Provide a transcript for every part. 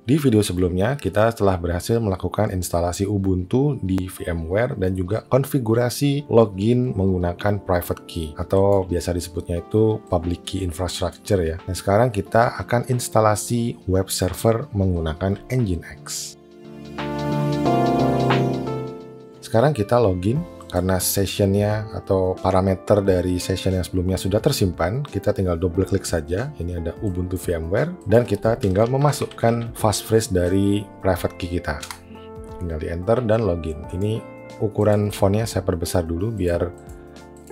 Di video sebelumnya, kita telah berhasil melakukan instalasi Ubuntu di VMware dan juga konfigurasi login menggunakan private key atau biasa disebutnya itu public key infrastructure ya. Dan sekarang kita akan instalasi web server menggunakan Nginx. Sekarang kita login. Karena sessionnya atau parameter dari session yang sebelumnya sudah tersimpan, kita tinggal double klik saja. Ini ada Ubuntu VMware dan kita tinggal memasukkan passphrase dari private key kita. Tinggal di enter dan login. Ini ukuran fontnya saya perbesar dulu biar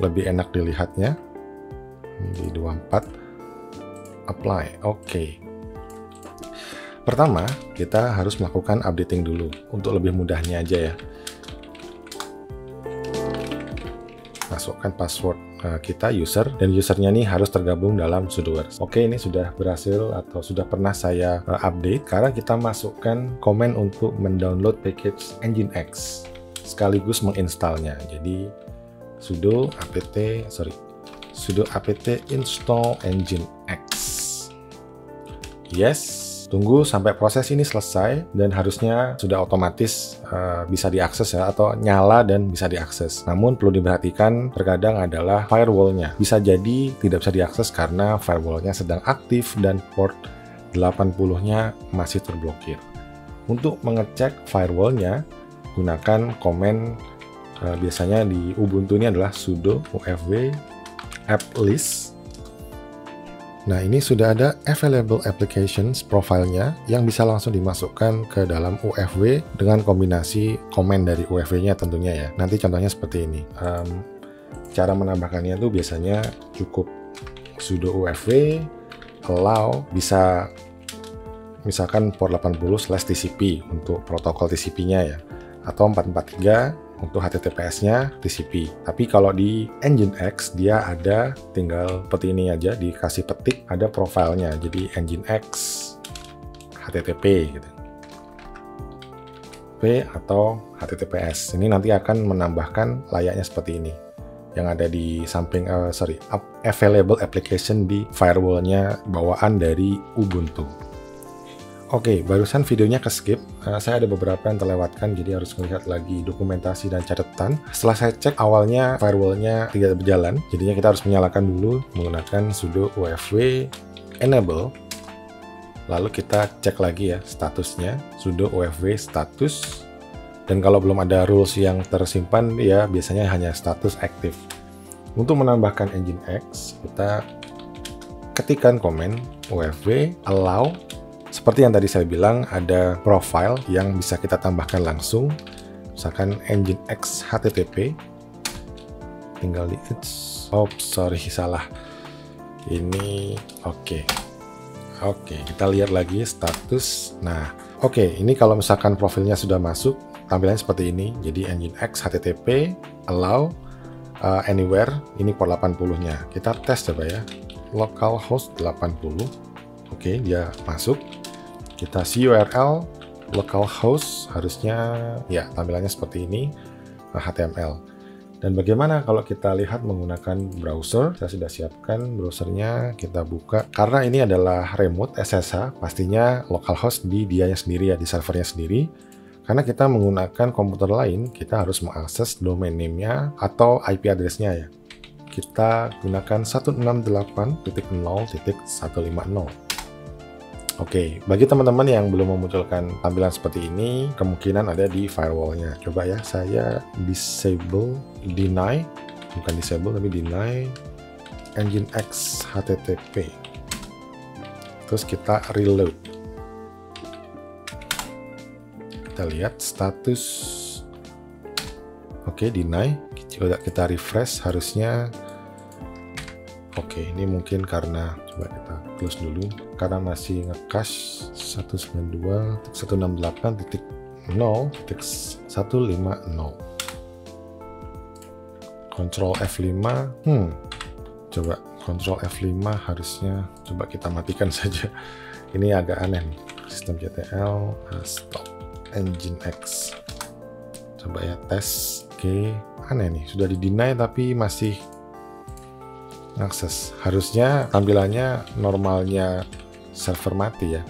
lebih enak dilihatnya. Ini di 24. Apply. Oke. Pertama, kita harus melakukan updating dulu untuk lebih mudahnya aja ya. Masukkan password kita user dan usernya nih harus tergabung dalam sudoers. Oke, ini sudah berhasil atau sudah pernah saya update. Sekarang kita masukkan komen untuk mendownload package Nginx sekaligus menginstalnya. Jadi sudo apt install Nginx. Yes. Tunggu sampai proses ini selesai dan harusnya sudah otomatis bisa diakses ya, atau nyala dan bisa diakses. Namun perlu diperhatikan terkadang adalah firewall-nya. Bisa jadi tidak bisa diakses karena firewall-nya sedang aktif dan port 80-nya masih terblokir. Untuk mengecek firewall-nya, gunakan komen biasanya di Ubuntu ini adalah sudo ufv applist. Nah, ini sudah ada available applications profile-nya yang bisa langsung dimasukkan ke dalam UFW dengan kombinasi komen dari UFW-nya tentunya ya. Nanti contohnya seperti ini. Cara menambahkannya tuh biasanya cukup sudo UFW allow, bisa misalkan port 80/TCP untuk protokol TCP-nya ya, atau 443 untuk HTTPS-nya TCP. Tapi kalau di Nginx dia ada tinggal seperti ini aja, dikasih petik ada profilnya. Jadi Nginx HTTP gitu. P atau HTTPS. Ini nanti akan menambahkan layaknya seperti ini. Yang ada di samping available application di firewall-nya bawaan dari Ubuntu. Oke, barusan videonya ke skip. Saya ada beberapa yang terlewatkan, jadi harus melihat lagi dokumentasi dan catatan. Setelah saya cek awalnya firewall-nya tidak berjalan, jadinya kita harus menyalakan dulu menggunakan sudo ufw enable. Lalu kita cek lagi ya statusnya, sudo ufw status. Dan kalau belum ada rules yang tersimpan, ya biasanya hanya status aktif. Untuk menambahkan Nginx, kita ketikkan komen ufw allow. Seperti yang tadi saya bilang, ada profile yang bisa kita tambahkan langsung. Misalkan Nginx HTTP. Tinggal di salah. Ini oke. Oke, kita lihat lagi status. Nah, oke, ini kalau misalkan profilnya sudah masuk, tampilannya seperti ini. Jadi Nginx HTTP allow anywhere, ini port 80-nya. Kita tes coba ya. Localhost 80. Oke, dia masuk. Kita URL localhost, harusnya ya tampilannya seperti ini, HTML. Dan bagaimana kalau kita lihat menggunakan browser? Saya sudah siapkan browsernya, kita buka. Karena ini adalah remote SSH, pastinya localhost di dianya sendiri ya, di servernya sendiri. Karena kita menggunakan komputer lain, kita harus mengakses domain name-nya atau IP address-nya ya. Kita gunakan 168.0.150. Oke, bagi teman-teman yang belum memunculkan tampilan seperti ini, kemungkinan ada di firewall-nya. Coba ya, saya deny, bukan disable tapi deny Nginx HTTP. Terus kita reload. Kita lihat status. Oke, deny. Kita refresh, harusnya oke, ini mungkin karena, coba kita close dulu, karena masih nge-cache 192.0.0.150. Ctrl F5. Coba Ctrl F5 harusnya, coba kita matikan saja. Ini agak aneh nih. Sistem CTL stop Nginx. Coba ya tes. Oke, aneh nih, sudah di-deny tapi masih akses. Harusnya tampilannya normalnya server mati ya,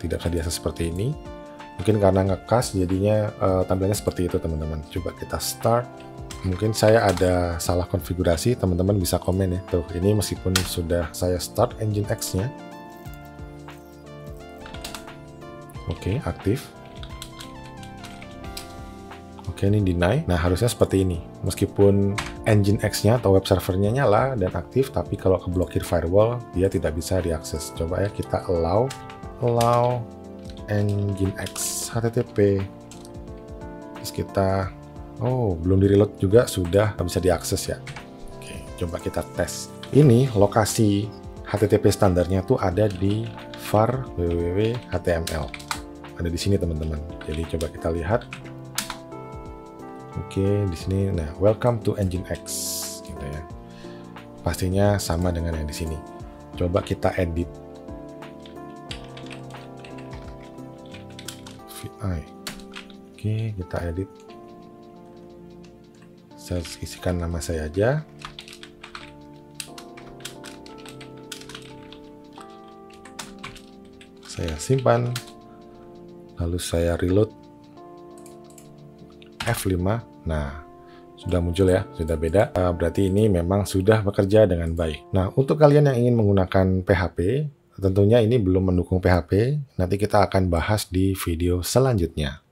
tidak bisa diakses seperti ini. Mungkin karena ngecast jadinya tampilannya seperti itu teman-teman. Coba kita start. Mungkin saya ada salah konfigurasi, teman-teman bisa komen ya. Tuh, ini meskipun sudah saya start Nginx-nya. Oke, aktif. Oke, ini deny. Nah, harusnya seperti ini. Meskipun Nginx-nya atau web servernya nyala dan aktif, tapi kalau keblokir firewall, dia tidak bisa diakses. Coba ya, kita allow Nginx HTTP. Terus kita, belum di reload juga, sudah bisa diakses ya. Oke, coba kita tes. Ini lokasi HTTP standarnya tuh ada di var www.html. Ada di sini teman-teman. Jadi coba kita lihat. Oke, di sini, nah, welcome to Nginx, gitu ya. Pastinya sama dengan yang di sini. Coba kita edit. VI. Oke, kita edit. Saya isikan nama saya aja. Saya simpan. Lalu saya reload. F5. Nah, sudah muncul ya, sudah beda. Berarti ini memang sudah bekerja dengan baik. Nah, untuk kalian yang ingin menggunakan PHP, tentunya ini belum mendukung PHP. Nanti kita akan bahas di video selanjutnya.